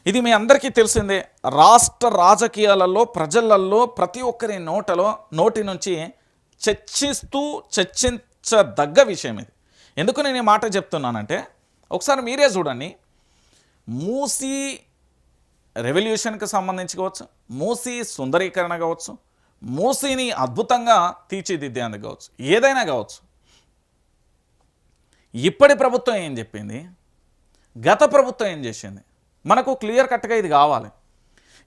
ఇది మీ అందరికీ తెలిసిందే. రాష్ట్ర రాజకీయాలలో ప్రజలలో ప్రతి ఒక్కరి నోటి నుంచి చర్చించదగ్గ విషయం ఇది. ఎందుకు నేను ఈ మాట చెప్తున్నానంటే ఒకసారి మీరే చూడండి. మూసీ రెవల్యూషన్కి సంబంధించి కావచ్చు, మూసీ సుందరీకరణ కావచ్చు, మూసీని అద్భుతంగా తీర్చిదిద్దేందుకు కావచ్చు, ఏదైనా కావచ్చు. ఇప్పటి ప్రభుత్వం ఏం చెప్పింది, గత ప్రభుత్వం ఏం చేసింది, మనకు క్లియర్ కట్గా ఇది కావాలి.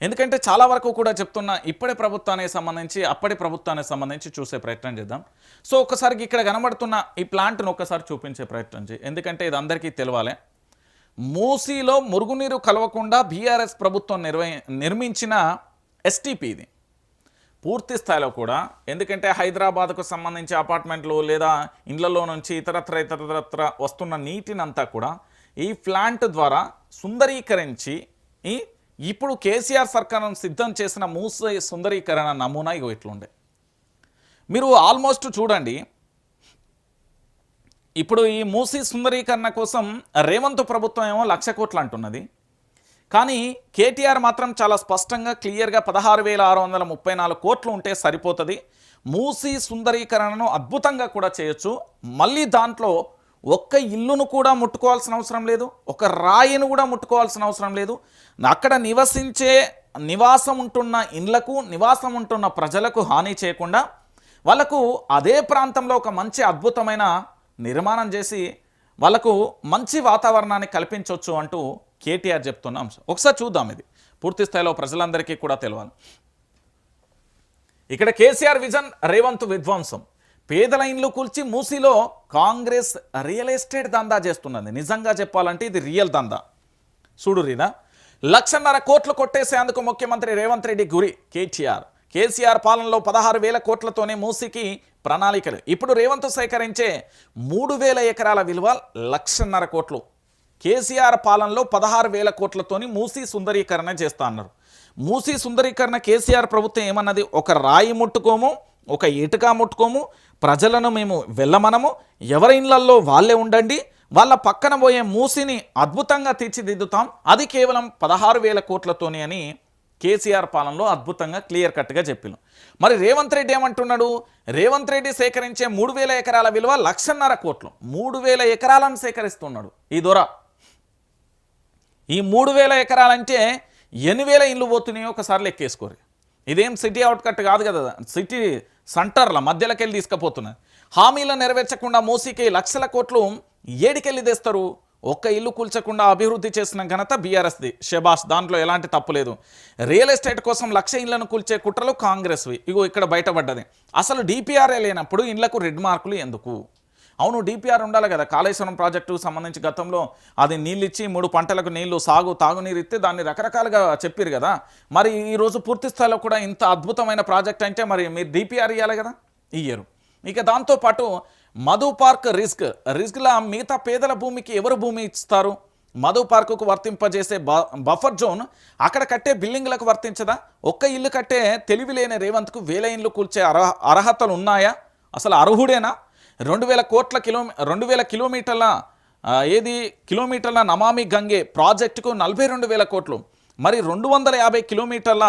ఎందుకంటే చాలా వరకు కూడా చెప్తున్నా ఇప్పటి ప్రభుత్వానికి సంబంధించి అప్పటి ప్రభుత్వానికి సంబంధించి చూసే ప్రయత్నం చేద్దాం. సో ఒక్కసారికి ఇక్కడ కనబడుతున్న ఈ ప్లాంట్ను ఒక్కసారి చూపించే ప్రయత్నం చేయి, ఎందుకంటే ఇది అందరికీ తెలవాలి. మూసీలో మురుగునీరు కలవకుండా బీఆర్ఎస్ ప్రభుత్వం నిర్మించిన ఎస్టీపీ ఇది పూర్తి స్థాయిలో కూడా. ఎందుకంటే హైదరాబాద్కు సంబంధించి అపార్ట్మెంట్లు లేదా ఇండ్లలో నుంచి ఇతరత్ర వస్తున్న నీటినంతా కూడా ఈ ప్లాంట్ ద్వారా సుందరీకరించి ఇప్పుడు కేసీఆర్ సర్కారం సిద్ధం చేసిన మూసీ సుందరీకరణ నమూనా ఇగో ఇట్లుండే. మీరు ఆల్మోస్ట్ చూడండి, ఇప్పుడు ఈ మూసీ సుందరీకరణ కోసం రేవంత్ ప్రభుత్వం ఏమో 1,00,000 కోట్లు అంటున్నది. కానీ కేటీఆర్ మాత్రం చాలా స్పష్టంగా క్లియర్గా 16,634 కోట్లు ఉంటే సరిపోతుంది, మూసీ సుందరీకరణను అద్భుతంగా కూడా చేయొచ్చు, మళ్ళీ దాంట్లో ఒక్క ఇల్లును కూడా ముట్టుకోవాల్సిన అవసరం లేదు, ఒక రాయిని కూడా ముట్టుకోవాల్సిన అవసరం లేదు, అక్కడ నివాసం ఉంటున్న ఇండ్లకు నివాసం ఉంటున్న ప్రజలకు హాని చేయకుండా వాళ్ళకు అదే ప్రాంతంలో ఒక మంచి అద్భుతమైన నిర్మాణం చేసి వాళ్ళకు మంచి వాతావరణాన్ని కల్పించవచ్చు అంటూ కేటీఆర్ చెప్తున్న అంశం. ఒకసారి చూద్దాం, ఇది పూర్తి స్థాయిలో ప్రజలందరికీ కూడా తెలియాలి. ఇక్కడ కేసీఆర్ విజన్, రేవంత్ విధ్వంసం. పేదల ఇండ్లు కూల్చి మూసీలో కాంగ్రెస్ రియల్ ఎస్టేట్ దందా చేస్తున్నది. నిజంగా చెప్పాలంటే ఇది రియల్ దందా. చూడు రీదా, 1,50,000 కోట్లు కొట్టేసేందుకు ముఖ్యమంత్రి రేవంత్ రెడ్డి గురి. కేసీఆర్ పాలనలో 16,000 కోట్లతోనే మూసీకి ప్రణాళికలు. ఇప్పుడు రేవంత్ సేకరించే 3,000 ఎకరాల విలువ 1,50,000 కోట్లు. కేసీఆర్ పాలనలో 16,000 కోట్లతోని మూసీ సుందరీకరణ చేస్తా అన్నారు. మూసీ సుందరీకరణ కేసీఆర్ ప్రభుత్వం ఏమన్నది, ఒక రాయి ముట్టుకోము, ఒక ఇటుక ముట్టుకోము, ప్రజలను మేము వెళ్ళమనము, ఎవరి ఇళ్లల్లో వాళ్ళే ఉండండి, వాళ్ళ పక్కన పోయే మూసీని అద్భుతంగా తీర్చిదిద్దుతాం, అది కేవలం 16,000 కోట్లతోని అని కేసీఆర్ పాలనలో అద్భుతంగా క్లియర్ కట్గా చెప్పిన. మరి రేవంత్ రెడ్డి ఏమంటున్నాడు, రేవంత్ రెడ్డి సేకరించే 3,000 ఎకరాల విలువ 1,50,000 కోట్లు. 3,000 ఎకరాలను సేకరిస్తున్నాడు ఈ దొర. ఈ 3,000 ఎకరాలంటే 8,000 ఇండ్లు పోతున్నాయో ఒకసారి లెక్కేసుకోరు. ఇదేం సిటీ అవుట్కట్ కాదు కదా, సిటీ సెంటర్ల మధ్యలోకి వెళ్ళి తీసుకుపోతున్నది. హామీలను నెరవేర్చకుండా మూసీకి 1,00,000 కోట్లు ఏడికెళ్ళి తెస్తారు. ఒక్క ఇల్లు కూల్చకుండా అభివృద్ధి చేసిన ఘనత బీఆర్ఎస్ది, షబాష్, దాంట్లో ఎలాంటి తప్పు లేదు. రియల్ ఎస్టేట్ కోసం 1,00,000 ఇళ్లను కూల్చే కుట్రలు కాంగ్రెస్వి. ఇగో ఇక్కడ బయటపడ్డది. అసలు డిపిఆర్ఏ లేనప్పుడు ఇళ్లకు రెడ్ మార్కులు ఎందుకు? అవును, డిపిఆర్ ఉండాలి కదా. కాళేశ్వరం ప్రాజెక్టుకు సంబంధించి గతంలో అది నీళ్ళు ఇచ్చి 3 పంటలకు నీళ్లు తాగునీరు ఇస్తే దాన్ని రకరకాలుగా చెప్పారు కదా. మరి ఈరోజు పూర్తి స్థాయిలో కూడా ఇంత అద్భుతమైన ప్రాజెక్ట్ అంటే మరి మీరు డిపిఆర్ ఇవ్వాలి కదా, ఇయ్యరు. ఇక దాంతోపాటు మధు పార్క్ రిస్క్లా మిగతా పేదల భూమికి ఎవరు భూమి ఇస్తారు? మధు పార్కుకు వర్తింపజేసే బఫర్ జోన్ అక్కడ కట్టే బిల్డింగ్లకు వర్తించదా? ఒక్క ఇల్లు కట్టే తెలివి లేని రేవంత్కు 1,000 ఇల్లు కూల్చే అర్హతలు ఉన్నాయా? అసలు అర్హుడేనా? 2,000 కిలోమీటర్ల నమామి గంగే ప్రాజెక్టుకు 42,000 కోట్లు. మరి 250 కిలోమీటర్ల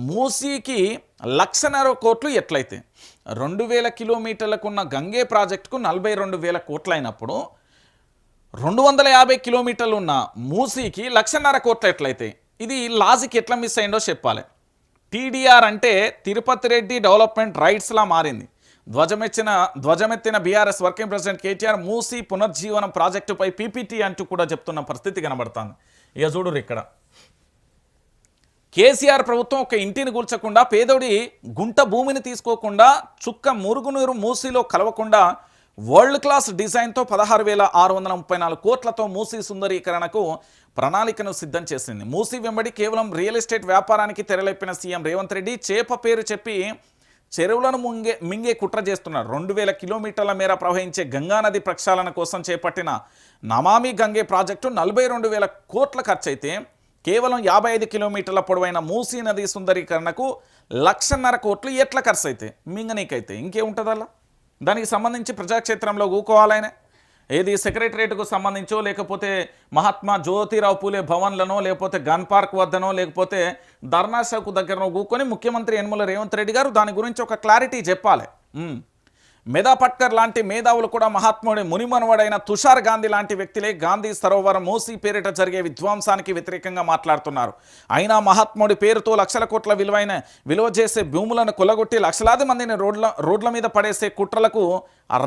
మూసీకి 1,50,000 కోట్లు ఎట్లయితే 2,000 కిలోమీటర్లకున్న గంగే ప్రాజెక్టుకు 42,000 కోట్లు అయినప్పుడు 250 కిలోమీటర్లు ఉన్న మూసీకి 1,50,000 కోట్లు ఎట్లయితే ఇది లాజిక్ ఎట్లా మిస్ అయిందో చెప్పాలి. టీడీఆర్ అంటే తిరుపతి రెడ్డి డెవలప్మెంట్ రైట్స్లా మారింది. ధ్వజమెత్తిన BRS working president KTR Musi పునర్జీవనం ప్రాజెక్టుపై పీపీటీ అంటూ కూడా చెప్తున్న పరిస్థితి కనబడుతుంది. ఇక చూడరు, ఇక్కడ కేసీఆర్ ప్రభుత్వం ఒక ఇంటిని కూల్చకుండా, పేదోడి గుంట భూమిని తీసుకోకుండా, చుక్క మురుగునీరు మూసీలో కలవకుండా వరల్డ్ క్లాస్ డిజైన్తో 16,634 కోట్లతో మూసీ సుందరీకరణకు ప్రణాళికను సిద్ధం చేసింది. మూసీ వెంబడి కేవలం రియల్ ఎస్టేట్ వ్యాపారానికి తెరలేపిన సీఎం రేవంత్ రెడ్డి చేప పేరు చెప్పి చెరువులను మింగే కుట్ర చేస్తున్నారు. 2,000 కిలోమీటర్ల మేర ప్రవహించే గంగానది ప్రక్షాళన కోసం చేపట్టిన నమామి గంగే ప్రాజెక్టు 42,000 కోట్ల ఖర్చు అయితే కేవలం 55 కిలోమీటర్ల పొడవైన మూసీ నది సుందరీకరణకు 1,50,000 కోట్లు ఎట్లా ఖర్చు అయితే మింగనీకైతే ఇంకేముంటుంది అలా? దానికి సంబంధించి ప్రజాక్షేత్రంలో ఊకోవాలనే ఏది సెక్రటరేట్కు సంబంధించో లేకపోతే మహాత్మా జ్యోతిరావు పూలే భవన్లనో లేకపోతే గన్ పార్క్ వద్దనో లేకపోతే ధర్నా చౌక్ దగ్గరనో కూకొని ముఖ్యమంత్రి యనమల రేవంత్ రెడ్డి గారు దాని గురించి ఒక క్లారిటీ చెప్పాలి. మేధా పట్కర్ లాంటి మేధావులు కూడా మహాత్ముడి మునిమనవడైన తుషార్ గాంధీ లాంటి వ్యక్తులే గాంధీ సరోవరం మూసీ పేరిట జరిగే విధ్వంసానికి వ్యతిరేకంగా మాట్లాడుతున్నారు. అయినా మహాత్ముడి పేరుతో లక్షల కోట్ల విలువ చేసే భూములను కొల్లగొట్టి లక్షలాది మందిని రోడ్ల మీద పడేసే కుట్రలకు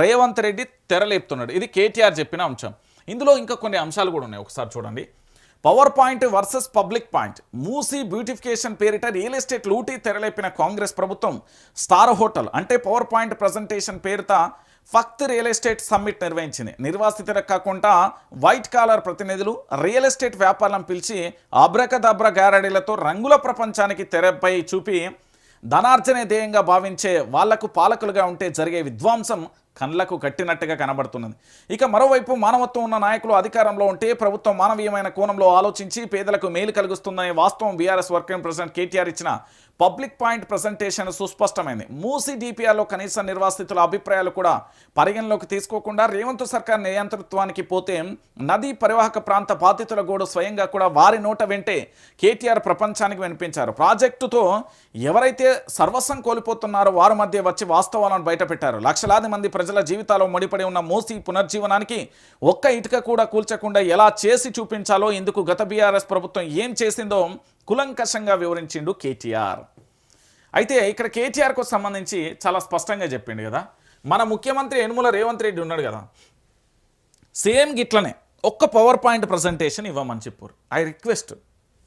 రేవంత్ రెడ్డి తెరలేపుతున్నాడు. ఇది కేటీఆర్ చెప్పిన అంశం. ఇందులో ఇంకా కొన్ని అంశాలు కూడా ఉన్నాయి, ఒకసారి చూడండి. Power point versus public point. Musi beautification పేరిట రియల్ ఎస్టేట్ లూటీ తెరలేపిన కాంగ్రెస్ ప్రభుత్వం స్టార్ హోటల్ అంటే పవర్ పాయింట్ ప్రజెంటేషన్ పేరుతో ఫక్త్ రియల్ ఎస్టేట్ సమ్మిట్ నిర్వహించింది. నిర్వాసితులకు కాకుండా వైట్ కాలర్ ప్రతినిధులు రియల్ ఎస్టేట్ వ్యాపారాలను పిలిచి అబ్రకదబ్ర గారడీలతో రంగుల ప్రపంచానికి తెరపై చూపి ధనార్జనే ధ్యేయంగా భావించే వాళ్లకు పాలకులుగా ఉంటే జరిగే విధ్వంసం కళ్ళకు కట్టినట్టుగా కనబడుతున్నది. ఇక మరోవైపు మానవత్వం ఉన్న నాయకులు అధికారంలో ఉంటే ప్రభుత్వం మానవీయమైన కోణంలో ఆలోచించి పేదలకు మేలు కలుగుస్తుందనే వాస్తవం బీఆర్ఎస్ వర్కింగ్ ప్రెసిడెంట్ కేటీఆర్ ఇచ్చిన పబ్లిక్ పాయింట్ ప్రజెంటేషన్ సుస్పష్టమైంది. మూసీ డిపిఆర్లో కనీస నిర్వాసితుల అభిప్రాయాలు కూడా పరిగణలోకి తీసుకోకుండా రేవంత్ సర్కార్ నియంతృత్వానికి పోతే నదీ పరివాహక ప్రాంత బాధితుల గోడు స్వయంగా కూడా వారి నోట వెంటే కేటీఆర్ ప్రపంచానికి వినిపించారు. ప్రాజెక్టుతో ఎవరైతే సర్వస్వం కోల్పోతున్నారో వారి మధ్య వచ్చి వాస్తవాలను బయటపెట్టారు. లక్షలాది మంది ప్రజల జీవితాల్లో ముడిపడి ఉన్న మూసీ పునర్జీవనానికి ఒక్క ఇటుక కూడా కూల్చకుండా ఎలా చేసి చూపించాలో ఇందుకు గత బీఆర్ఎస్ ప్రభుత్వం ఏం చేసిందో కులంకషంగా వివరించిండు కేటీఆర్. అయితే ఇక్కడ కేటీఆర్కు సంబంధించి చాలా స్పష్టంగా చెప్పిండు కదా. మన ముఖ్యమంత్రి యనమల రేవంత్ రెడ్డి ఉన్నాడు కదా, సేమ్ గిట్లనే ఒక్క పవర్ పాయింట్ ప్రజెంటేషన్ ఇవ్వమని చెప్పారు. I request